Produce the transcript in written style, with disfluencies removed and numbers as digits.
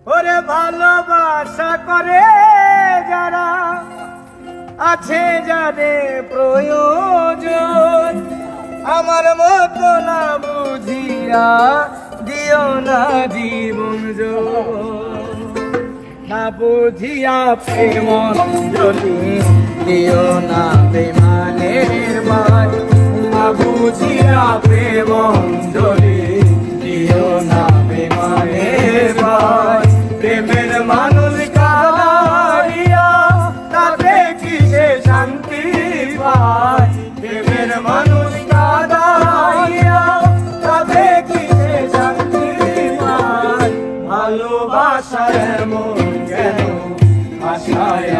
ওরে ভালোবাসা করে যারা আছে যাদের প্রয়োজন, আমার মতো না বুঝিয়া দিও না জীবন না বুঝিয়া প্রেম যদি দিও না বেমানের মায়, না বুঝিয়া প্রেম যদি দিও না বেমানের মায়। প্রেমের মানুষ কাঁদিয়া তাতে কি সে শান্তি পায়, প্রেমের মানুষ কাঁদিয়া তাতে কি সে শান্তি পায়। ভালোবাসা এমন কেন আশায়